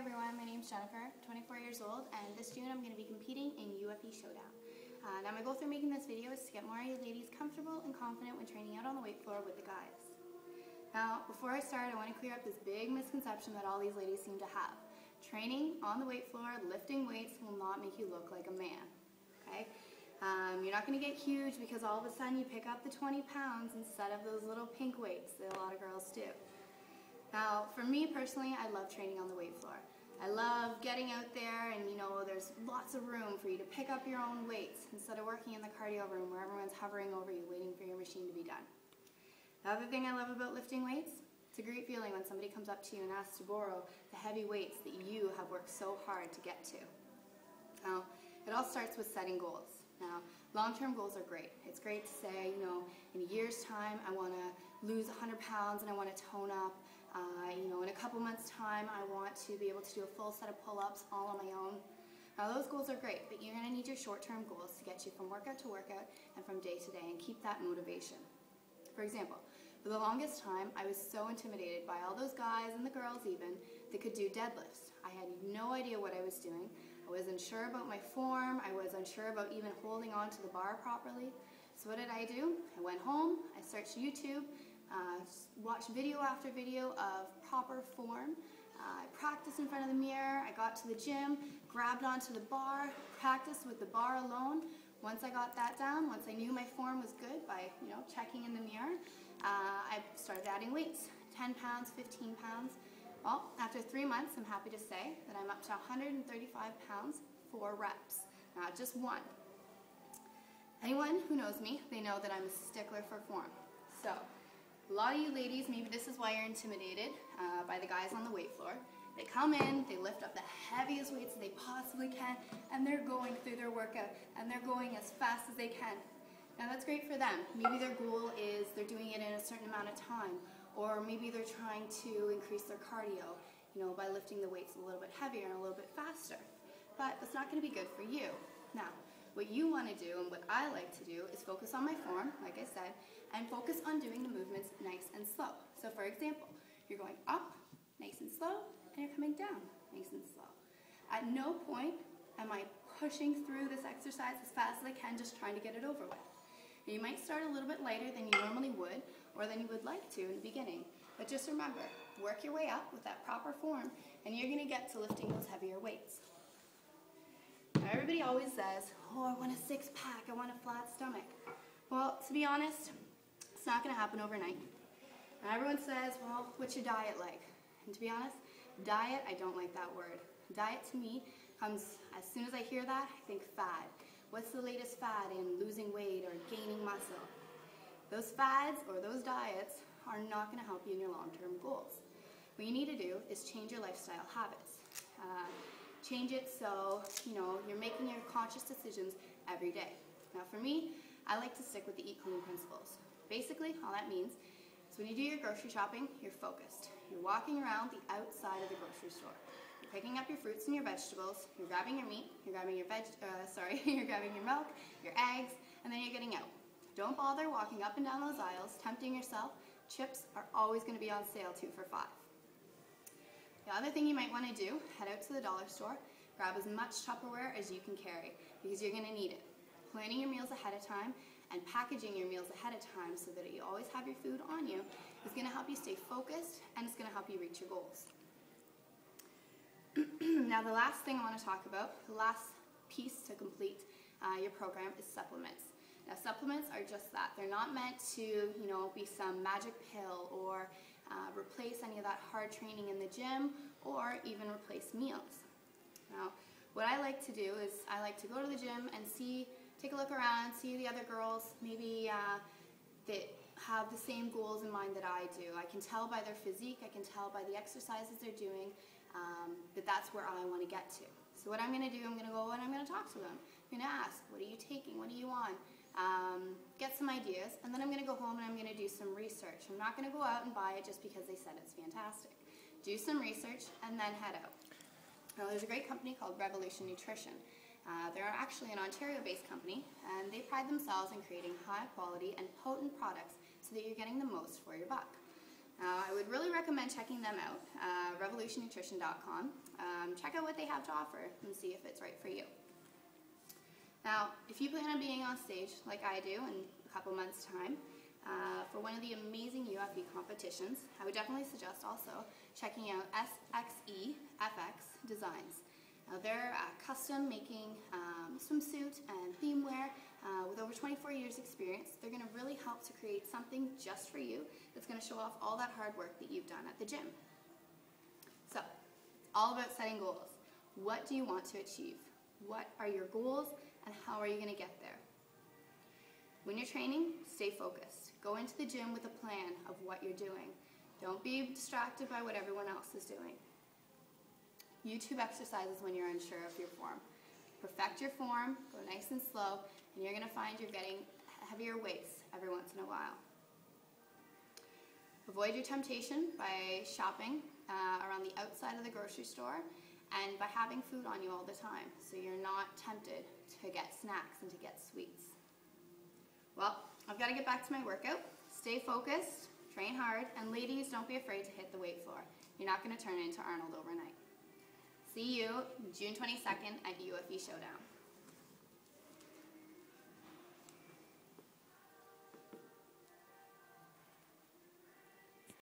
everyone, my name's Jennifer, 24 years old, and this June I'm going to be competing in UFE Showdown. Now my goal through making this video is to get more of you ladies comfortable and confident when training out on the weight floor with the guys. Now, before I start, I want to clear up this big misconception that all these ladies seem to have. Training on the weight floor, lifting weights, will not make you look like a man. Okay? You're not going to get huge because all of a sudden you pick up the 20 pounds instead of those little pink weights that a lot of girls do. Now, for me personally, I love training on the weight floor. I love getting out there and, there's lots of room for you to pick up your own weights instead of working in the cardio room where everyone's hovering over you waiting for your machine to be done. The other thing I love about lifting weights, it's a great feeling when somebody comes up to you and asks to borrow the heavy weights that you have worked so hard to get to. Now, it all starts with setting goals. Now, long-term goals are great. It's great to say, in a year's time, I want to lose 100 pounds and I want to tone up. In a couple months' time, I want to be able to do a full set of pull-ups all on my own. Now, those goals are great, but you're going to need your short-term goals to get you from workout to workout and from day to day and keep that motivation. For example, for the longest time, I was so intimidated by all those guys and the girls even that could do deadlifts. I had no idea what I was doing. I wasn't sure about my form. I was unsure about even holding on to the bar properly. So what did I do? I went home, I searched YouTube, watched video after video of proper form. I practiced in front of the mirror. I got to the gym, grabbed onto the bar, practiced with the bar alone. Once I got that down, once I knew my form was good by, checking in the mirror, I started adding weights, 10 pounds, 15 pounds. Well, after 3 months, I'm happy to say that I'm up to 135 pounds, 4 reps, not just one. Anyone who knows me, they know that I'm a stickler for form. So, a lot of you ladies, maybe this is why you're intimidated by the guys on the weight floor. They come in, they lift up the heaviest weights they possibly can, and they're going through their workout, and they're going as fast as they can. Now that's great for them. Maybe their goal is they're doing it in a certain amount of time, or maybe they're trying to increase their cardio, by lifting the weights a little bit heavier and a little bit faster. But that's not going to be good for you. Now, what you want to do, and what I like to do, is focus on my form, like I said, and focus on doing the movements nice and slow. So for example, you're going up, nice and slow, and you're coming down, nice and slow. At no point am I pushing through this exercise as fast as I can, just trying to get it over with. Now, you might start a little bit lighter than you normally would, or than you would like to in the beginning. But just remember, work your way up with that proper form, and you're going to get to lifting those heavier weights. Now, everybody always says, oh, I want a six-pack, I want a flat stomach. Well, to be honest, it's not going to happen overnight. And everyone says, well, what's your diet like? And to be honest, diet, I don't like that word. Diet to me comes, as soon as I hear that, I think fad. What's the latest fad in losing weight or gaining muscle? Those fads or those diets are not going to help you in your long-term goals. What you need to do is change your lifestyle habits. Change it so, you're making your conscious decisions every day. Now for me, I like to stick with the eat clean principles. Basically, all that means is when you do your grocery shopping, you're focused. You're walking around the outside of the grocery store. You're picking up your fruits and your vegetables, you're grabbing your meat, you're grabbing your you're grabbing your milk, your eggs, and then you're getting out. Don't bother walking up and down those aisles, tempting yourself. Chips are always going to be on sale 2 for $5. The other thing you might want to do, head out to the dollar store, grab as much Tupperware as you can carry, because you're going to need it. Planning your meals ahead of time and packaging your meals ahead of time so that you always have your food on you is going to help you stay focused, and it's going to help you reach your goals. Now the last thing I want to talk about, the last piece to complete your program, is supplements. Now supplements are just that. They're not meant to, be some magic pill or replace any of that hard training in the gym or even replace meals. Now, what I like to do is I like to go to the gym and take a look around, see the other girls maybe that have the same goals in mind that I do. I can tell by their physique, I can tell by the exercises they're doing that that's where I want to get to. So what I'm going to do, I'm going to go and I'm going to talk to them. I'm going to ask, what are you taking? What do you want? Get some ideas, and then I'm going to go home and I'm going to do some research. I'm not going to go out and buy it just because they said it's fantastic. Do some research and then head out. Now, there's a great company called Revolution Nutrition. They're actually an Ontario-based company, and they pride themselves in creating high-quality and potent products so that you're getting the most for your buck. I would really recommend checking them out, revolutionnutrition.com. Check out what they have to offer and see if it's right for you. Now, if you plan on being on stage like I do in a couple months' time for one of the amazing UFE competitions, I would definitely suggest also checking out SXEFX Designs. They're custom making swimsuit and theme wear with over 24 years experience. They're going to really help to create something just for you that's going to show off all that hard work that you've done at the gym. So, it's all about setting goals. What do you want to achieve? What are your goals and how are you going to get there? When you're training, stay focused. Go into the gym with a plan of what you're doing. Don't be distracted by what everyone else is doing. YouTube exercises when you're unsure of your form. Perfect your form, go nice and slow, and you're going to find you're getting heavier weights every once in a while. Avoid your temptation by shopping around the outside of the grocery store and by having food on you all the time, so you're not tempted to get snacks and to get sweets. Well, I've got to get back to my workout. Stay focused, train hard, and ladies, don't be afraid to hit the weight floor. You're not going to turn into Arnold overnight. See you June 22nd at UFE Showdown.